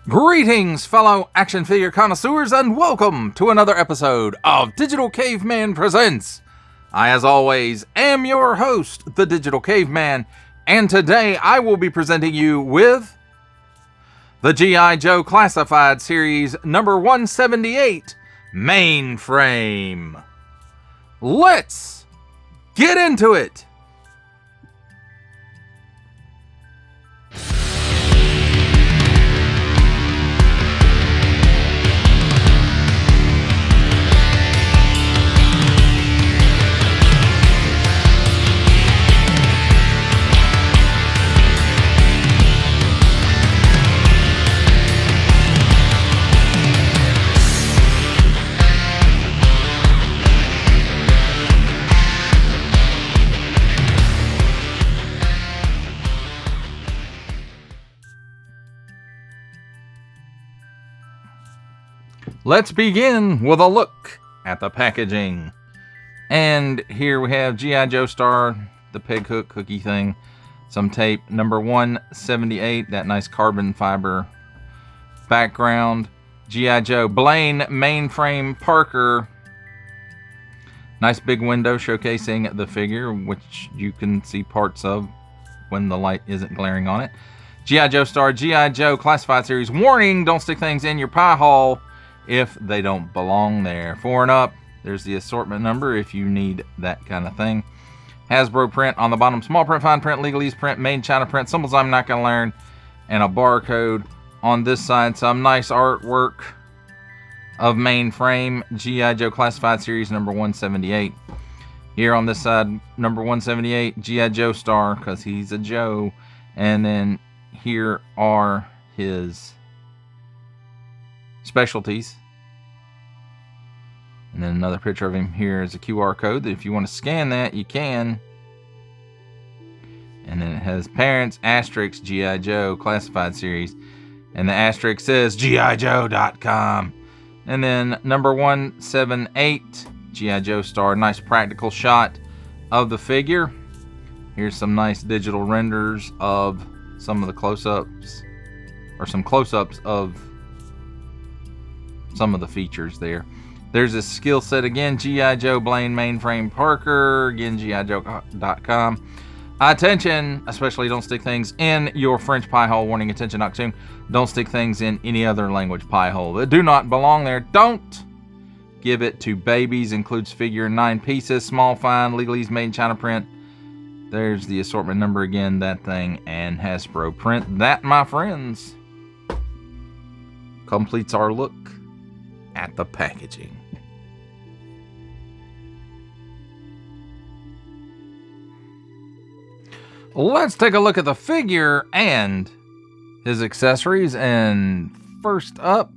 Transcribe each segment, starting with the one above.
Greetings, fellow action figure connoisseurs, and welcome to another episode of Digital Caveman Presents. I, as always, am your host, the Digital Caveman, and today I will be presenting you with the G.I. Joe Classified Series number 178, Mainframe. Let's get into it! Let's begin with a look at the packaging. And here we have G.I. Joe Star, the peg hook cookie thing, some tape, number 178, that nice carbon fiber background. G.I. Joe Blaine Mainframe Parker, nice big window showcasing the figure, which you can see parts of when the light isn't glaring on it. G.I. Joe Star, G.I. Joe Classified Series. Warning, don't stick things in your pie hole if they don't belong there. 4 and up, there's the assortment number if you need that kind of thing. Hasbro print on the bottom, small print, fine print, legalese print, made in China print, symbols I'm not going to learn, and a barcode on this side. Some nice artwork of Mainframe, G.I. Joe Classified Series number 178. Here on this side, number 178, G.I. Joe Star, because he's a Joe. And then here are his specialties. And then another picture of him here is a QR code that if you want to scan that, you can. And then it has parents, asterisk, G.I. Joe Classified Series. And the asterisk says GIJoe.com. And then number 178, G.I. Joe Star. Nice practical shot of the figure. Here's some nice digital renders of some of the close-ups, or some close-ups of some of the features there. There's a skill set again, G.I. Joe Blaine Mainframe Parker, again GIJoe.com. Attention, especially don't stick things in your French pie hole. Warning, attention, Octoon. Don't stick things in any other language pie hole that do not belong there. Don't give it to babies. Includes figure in 9 pieces, small, fine, legalese, made in China print. There's the assortment number again, that thing, and Hasbro print. That, my friends, completes our look at the packaging. Let's take a look at the figure and his accessories. And first up,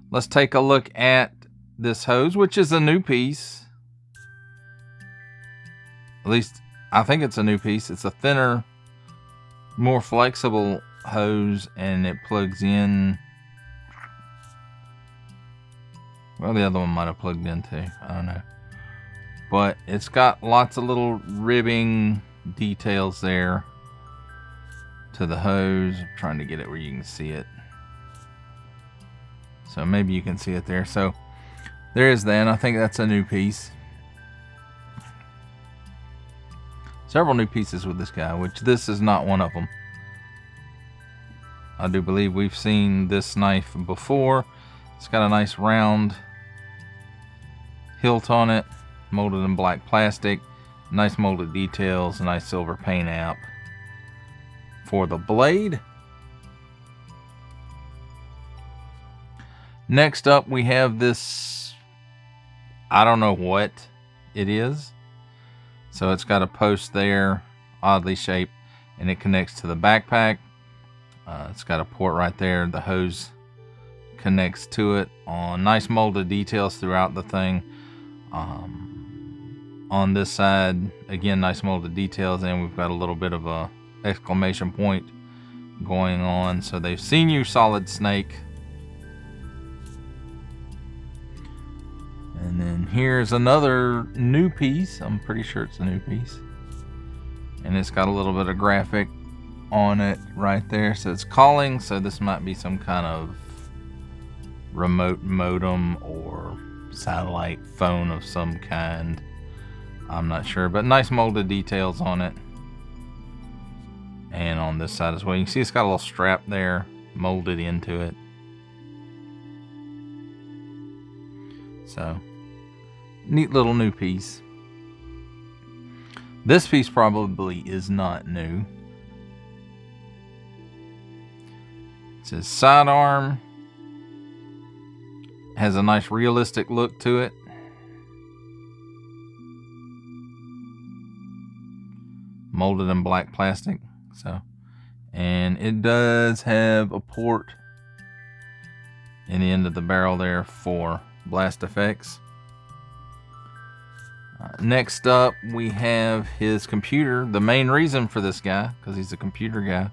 let's take a look at this hose, which is a new piece. At least I think it's a new piece. It's a thinner, more flexible hose, and it plugs in. Well, the other one might have plugged in too. I don't know. But it's got lots of little ribbing details there to the hose. I'm trying to get it where you can see it. So maybe you can see it there. So there is that. I think that's a new piece. Several new pieces with this guy, which this is not one of them. I do believe we've seen this knife before. It's got a nice round hilt on it, molded in black plastic. Nice molded details, nice silver paint app for the blade. Next up, we have this, I don't know what it is. So it's got a post there, oddly shaped, and it connects to the backpack. It's got a port right there. The hose connects to it. On nice molded details throughout the thing. On this side, again, nice molded details, and we've got a little bit of a exclamation point going on. So they've seen you, Solid Snake. And then here's another new piece. I'm pretty sure it's a new piece. And it's got a little bit of graphic on it right there. So it's calling, so this might be some kind of remote modem or satellite phone of some kind. I'm not sure, but nice molded details on it. And on this side as well, you can see it's got a little strap there molded into it. So neat little new piece. This piece probably is not new. It says sidearm. Has a nice realistic look to it. Molded in black plastic. So, and it does have a port in the end of the barrel there for blast effects. Next up, we have his computer. The main reason for this guy, because he's a computer guy.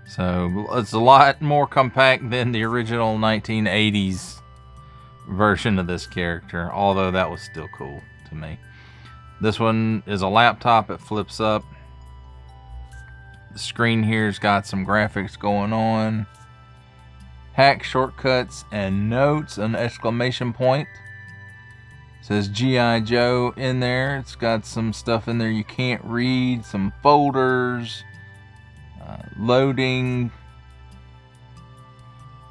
So it's a lot more compact than the original 1980s version of this character, although that was still cool to me. This one is a laptop. It flips up. The screen here's got some graphics going on. Hack, shortcuts, and notes, an exclamation point. It says G.I. Joe in there. It's got some stuff in there you can't read, some folders, loading.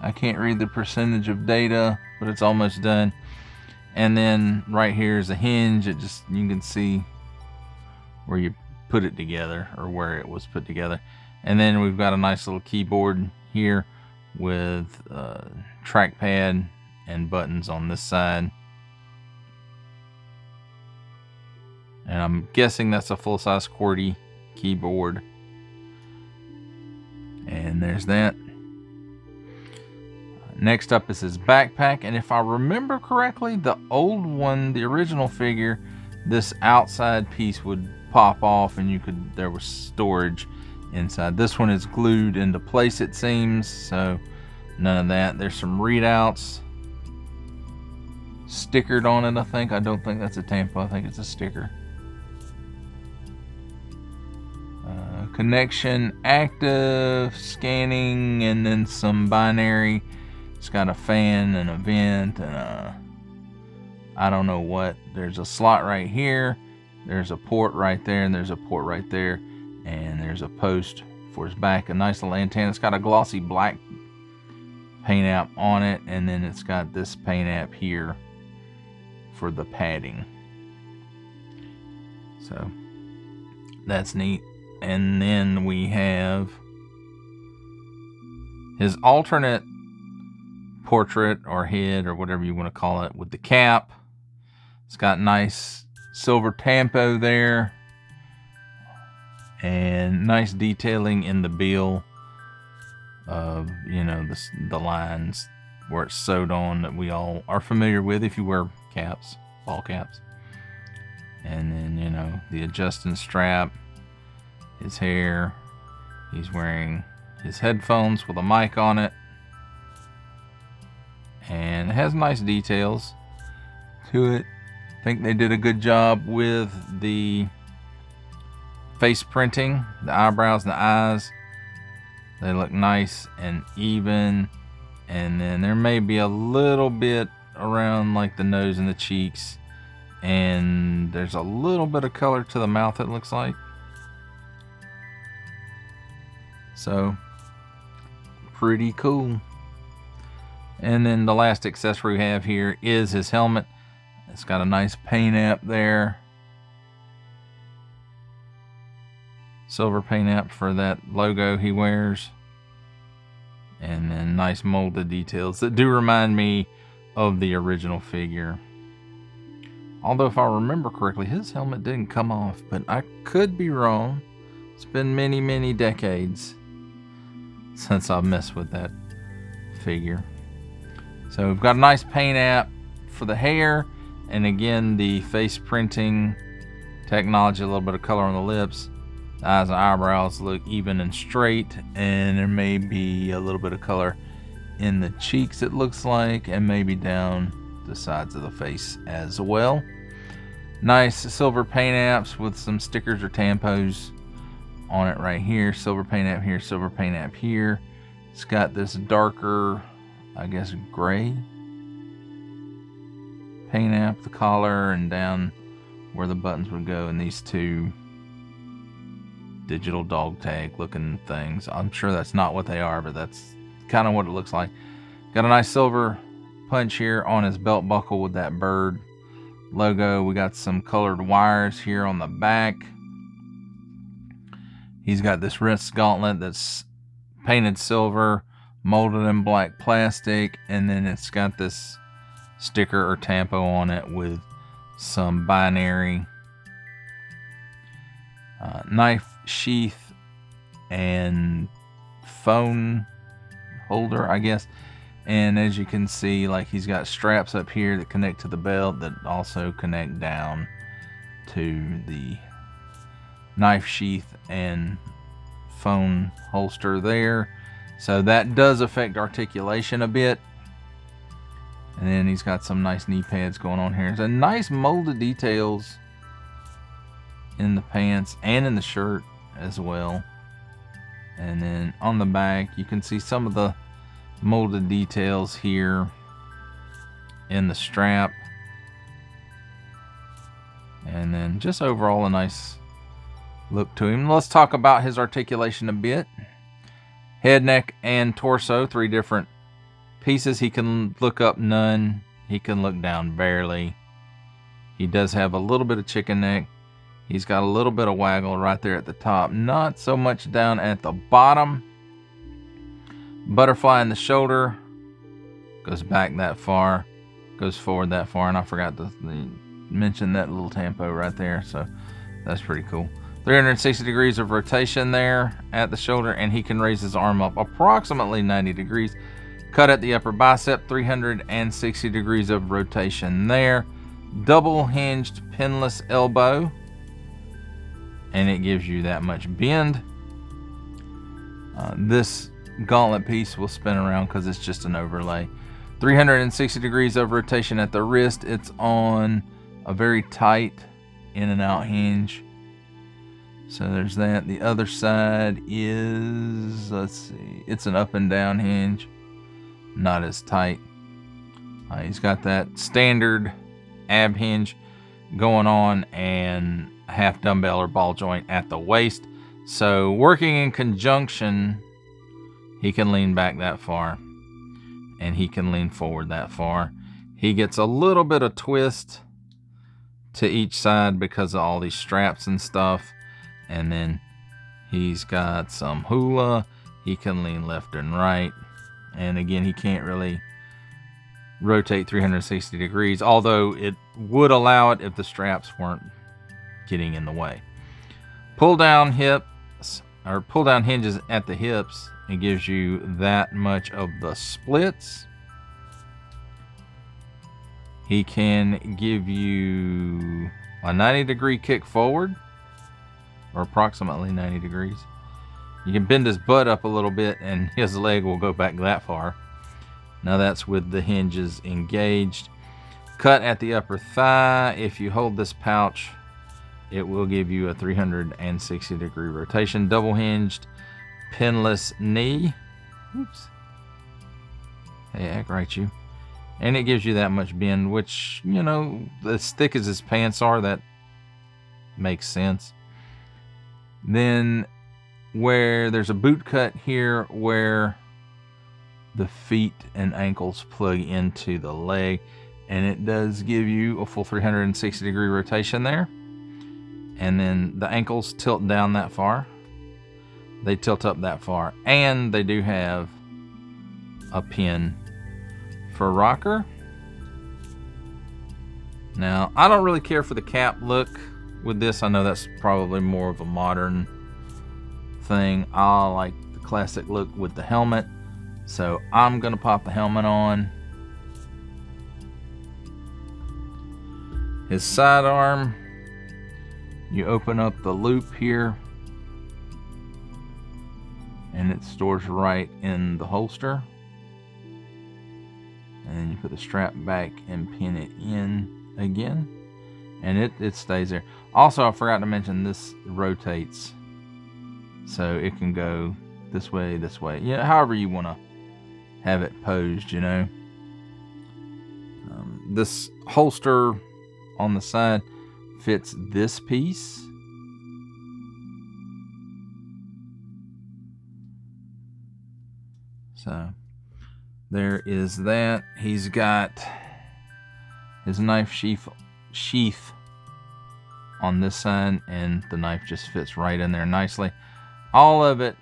I can't read the percentage of data, but it's almost done. And then right here is a hinge. It just, you can see where you put it together, or where it was put together. And then we've got a nice little keyboard here with trackpad and buttons on this side. And I'm guessing that's a full-size QWERTY keyboard. And there's that. Next up is his backpack, and if I remember correctly, the old one, the original figure, this outside piece would pop off and there was storage inside. This one is glued into place, it seems, so none of that. There's some readouts stickered on it, I think. I don't think that's a tampo, I think it's a sticker. Connection active, scanning, and then some binary. It's got a fan and a vent and I don't know what. There's a slot right here. There's a port right there, and there's a port right there, and there's a post for his back. A nice little antenna. It's got a glossy black paint app on it, and then it's got this paint app here for the padding. So that's neat. And then we have his alternate portrait or head or whatever you want to call it with the cap. It's got nice silver tampo there and nice detailing in the bill of, you know, the lines where it's sewed on that we all are familiar with if you wear caps, ball caps. And then, you know, the adjusting strap, his hair. He's wearing his headphones with a mic on it. And it has nice details to it. I think they did a good job with the face printing, the eyebrows and the eyes. They look nice and even. And then there may be a little bit around like the nose and the cheeks. And there's a little bit of color to the mouth, it looks like. So, pretty cool. And then the last accessory we have here is his helmet. It's got a nice paint app there. Silver paint app for that logo he wears. And then nice molded details that do remind me of the original figure. Although if I remember correctly, his helmet didn't come off, but I could be wrong. It's been many, many decades since I've messed with that figure. So we've got a nice paint app for the hair, and again the face printing technology, a little bit of color on the lips. The eyes and eyebrows look even and straight, and there may be a little bit of color in the cheeks, it looks like, and maybe down the sides of the face as well. Nice silver paint apps with some stickers or tampos on it right here. Silver paint app here, silver paint app here. It's got this darker, I guess, gray paint app, the collar, and down where the buttons would go, and these two digital dog tag looking things. I'm sure that's not what they are, but that's kind of what it looks like. Got a nice silver punch here on his belt buckle with that bird logo. We got some colored wires here on the back. He's got this wrist gauntlet that's painted silver, molded in black plastic, and then it's got this sticker or tampo on it with some binary knife sheath and phone holder, I guess. And as you can see, like, he's got straps up here that connect to the belt that also connect down to the knife sheath and phone holster there. So that does affect articulation a bit. And then he's got some nice knee pads going on here. There's a nice molded details in the pants and in the shirt as well. And then on the back, you can see some of the molded details here in the strap. And then just overall a nice look to him. Let's talk about his articulation a bit. Head, neck, and torso, 3 different pieces. He can look up none. He can look down barely. He does have a little bit of chicken neck. He's got a little bit of waggle right there at the top. Not so much down at the bottom. Butterfly in the shoulder. Goes back that far. Goes forward that far. And I forgot to mention that little tampo right there. So that's pretty cool. 360 degrees of rotation there at the shoulder. And he can raise his arm up approximately 90 degrees. Cut at the upper bicep, 360 degrees of rotation there. Double hinged pinless elbow, and it gives you that much bend. This gauntlet piece will spin around because it's just an overlay. 360 degrees of rotation at the wrist. It's on a very tight in and out hinge. So there's that. The other side is, let's see, it's an up and down hinge. Not as tight. He's got that standard ab hinge going on and a half dumbbell or ball joint at the waist. So working in conjunction, he can lean back that far and he can lean forward that far. He gets a little bit of twist to each side because of all these straps and stuff. And then he's got some hula. He can lean left and right. And again, he can't really rotate 360 degrees, although it would allow it if the straps weren't getting in the way. Pull down hips, or pull down hinges at the hips. It gives you that much of the splits. He can give you a 90 degree kick forward, or approximately 90 degrees. You can bend his butt up a little bit and his leg will go back that far. Now that's with the hinges engaged. Cut at the upper thigh. If you hold this pouch, it will give you a 360 degree rotation. Double hinged, pinless knee. Oops. Hey, act right, you. And it gives you that much bend, which, you know, as thick as his pants are, that makes sense. Then where there's a boot cut here where the feet and ankles plug into the leg, and it does give you a full 360 degree rotation there. And then the ankles tilt down that far, they tilt up that far, and they do have a pin for rocker. Now I don't really care for the cap look with this. I know that's probably more of a modern thing. I like the classic look with the helmet, so I'm gonna pop the helmet on. His sidearm, you open up the loop here and it stores right in the holster, and then you put the strap back and pin it in again, and it stays there. Also, I forgot to mention, this rotates So it can go this way, yeah, however you want to have it posed, you know. This holster on the side fits this piece. So there is that. He's got his knife sheath on this side, and the knife just fits right in there nicely. All of it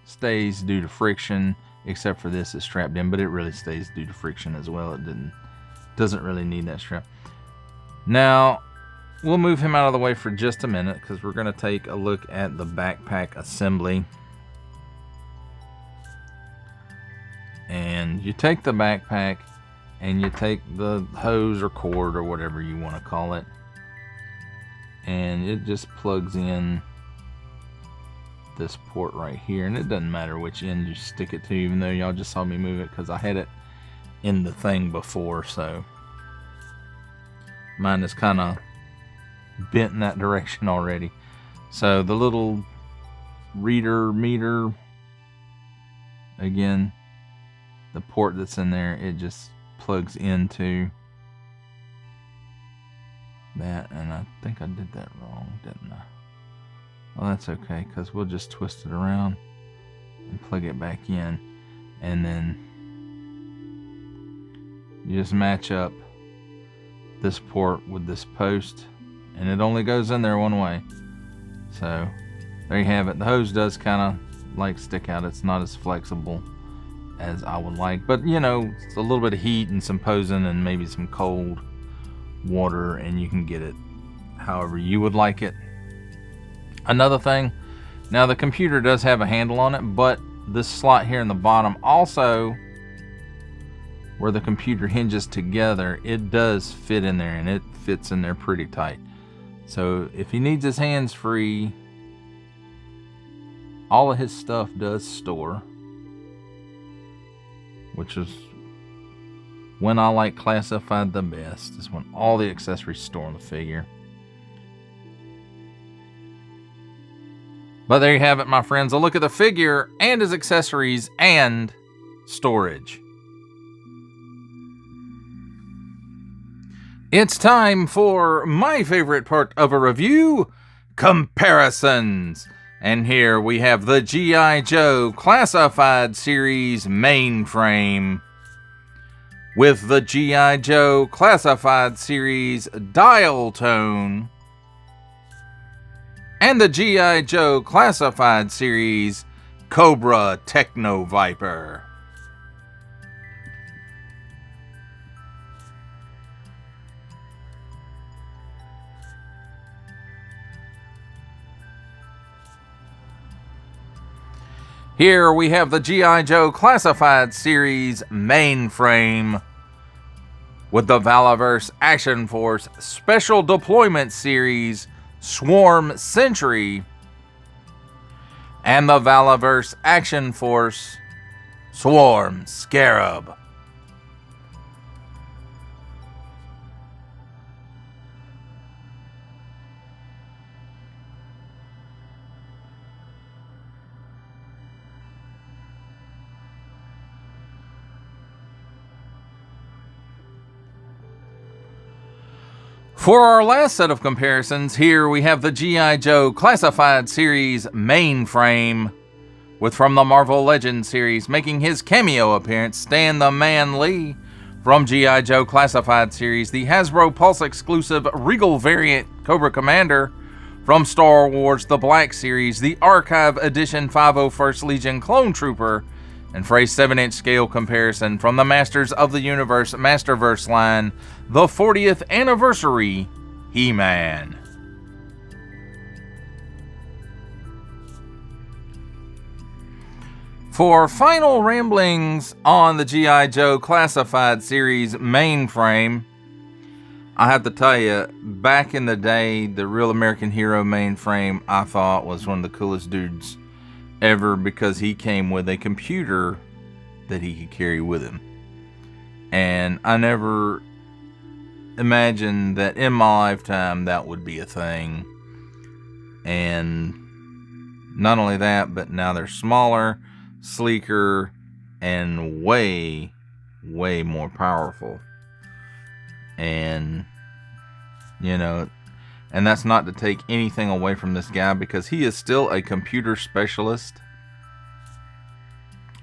stays due to friction, except for this is strapped in, but it really stays due to friction as well. It doesn't really need that strap. Now we'll move him out of the way for just a minute, because we're going to take a look at the backpack assembly. And you take the backpack and you take the hose or cord or whatever you want to call it, and it just plugs in this port right here, and it doesn't matter which end you stick it to, even though y'all just saw me move it because I had it in the thing before, so mine is kind of bent in that direction already. So the little reader meter, again, the port that's in there, it just plugs into that, and I think I did that wrong, didn't I? Well, that's okay, because we'll just twist it around and plug it back in, and then you just match up this port with this post, and it only goes in there one way. So there you have it. The hose does kind of like stick out. It's not as flexible as I would like, but you know, it's a little bit of heat and some posing and maybe some cold water, and you can get it however you would like it. Another thing, now the computer does have a handle on it, but this slot here in the bottom, also where the computer hinges together, it does fit in there, and it fits in there pretty tight. So if he needs his hands free, all of his stuff does store, which is when I like Classified the best, is when all the accessories store on the figure. But there you have it, my friends. A look at the figure and his accessories and storage. It's time for my favorite part of a review, comparisons. And here we have the G.I. Joe Classified Series Mainframe with the G.I. Joe Classified Series Dial Tone and the G.I. Joe Classified Series Cobra Techno Viper. Here we have the G.I. Joe Classified Series Mainframe with the Valaverse Action Force Special Deployment Series Swarm Sentry and the Valaverse Action Force Swarm Scarab. For our last set of comparisons, here we have the G.I. Joe Classified Series Mainframe, with from the Marvel Legends series making his cameo appearance, Stan the Man Lee. From G.I. Joe Classified Series, the Hasbro Pulse exclusive Regal variant Cobra Commander. From Star Wars The Black Series, the Archive Edition 501st Legion Clone Trooper. And for a 7-inch scale comparison, from the Masters of the Universe Masterverse line, the 40th Anniversary He-Man. For final ramblings on the G.I. Joe Classified Series Mainframe, I have to tell you, back in the day, the Real American Hero Mainframe I thought was one of the coolest dudes ever, because he came with a computer that he could carry with him. And I never imagined that in my lifetime that would be a thing. And not only that, but now they're smaller, sleeker, and way more powerful. And, you know, and that's not to take anything away from this guy, because he is still a computer specialist.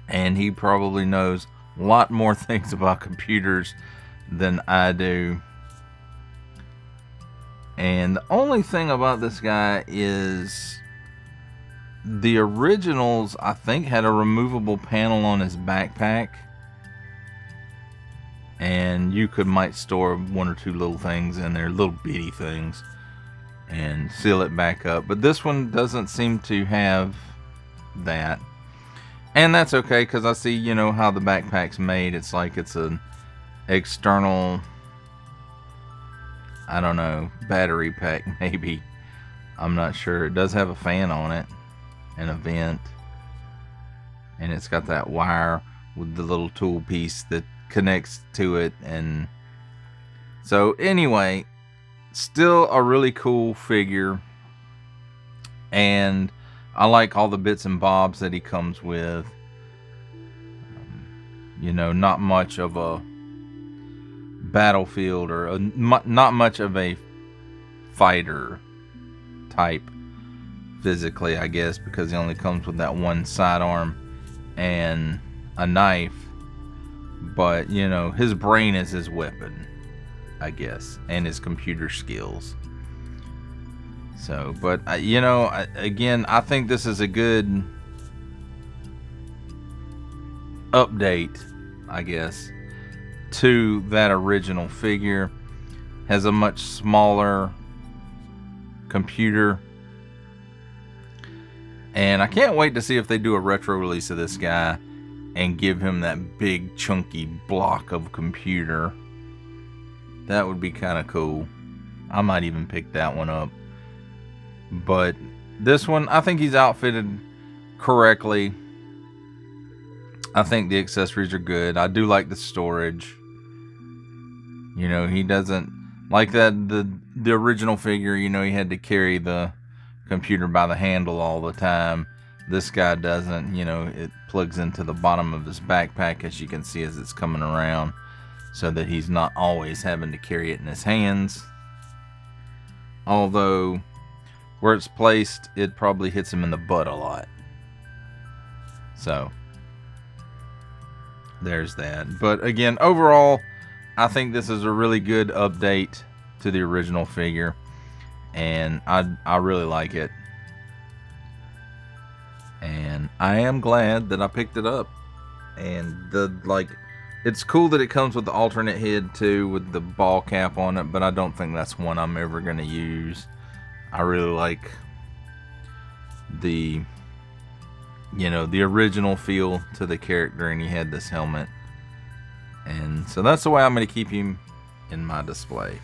And he probably knows a lot more things about computers than I do. And the only thing about this guy is the originals, I think, had a removable panel on his backpack. And you might store one or two little things in there, little bitty things, and seal it back up. But this one doesn't seem to have that. And that's okay, because I see, you know, how the backpack's made. It's like it's an external, I don't know, battery pack maybe. I'm not sure. It does have a fan on it and a vent. And it's got that wire with the little tool piece that connects to it. And so anyway, still a really cool figure. And I like all the bits and bobs that he comes with. You know, not much of a battlefield or not much of a fighter type physically, I guess, because he only comes with that one sidearm and a knife. But, you know, his brain is his weapon, I guess, and his computer skills. So, but, you know, again, I think this is a good update, I guess, to that original figure. Has a much smaller computer. And I can't wait to see if they do a retro release of this guy and give him that big chunky block of computer. That would be kind of cool. I might even pick that one up. But this one, I think he's outfitted correctly. I think the accessories are good. I do like the storage. You know, he doesn't like that the original figure, you know, he had to carry the computer by the handle all the time. This guy doesn't, you know, it plugs into the bottom of his backpack, as you can see as it's coming around, so that he's not always having to carry it in his hands. Although where it's placed, it probably hits him in the butt a lot. So there's that. But again, overall, I think this is a really good update to the original figure, and I really like it. And I am glad that I picked it up. And it's cool that it comes with the alternate head too, with the ball cap on it, but I don't think that's one I'm ever going to use. I really like the, you know, the original feel to the character, and he had this helmet. And so that's the way I'm going to keep him in my display.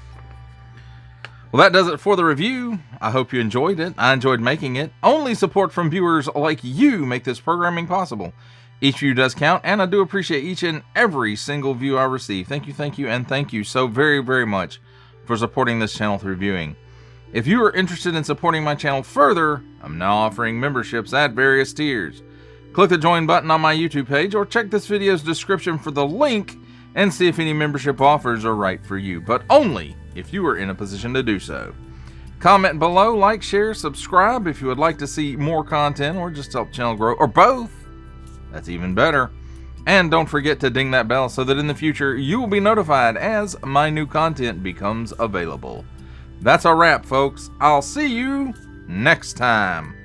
Well, that does it for the review. I hope you enjoyed it. I enjoyed making it. Only support from viewers like you make this programming possible. Each view does count, and I do appreciate each and every single view I receive. Thank you, and thank you so very, very much for supporting this channel through viewing. If you are interested in supporting my channel further, I'm now offering memberships at various tiers. Click the join button on my YouTube page, or check this video's description for the link and see if any membership offers are right for you, but only if you are in a position to do so. Comment below, like, share, subscribe if you would like to see more content or just help the channel grow, or both. That's even better. And don't forget to ding that bell so that in the future you will be notified as my new content becomes available. That's a wrap, folks. I'll see you next time.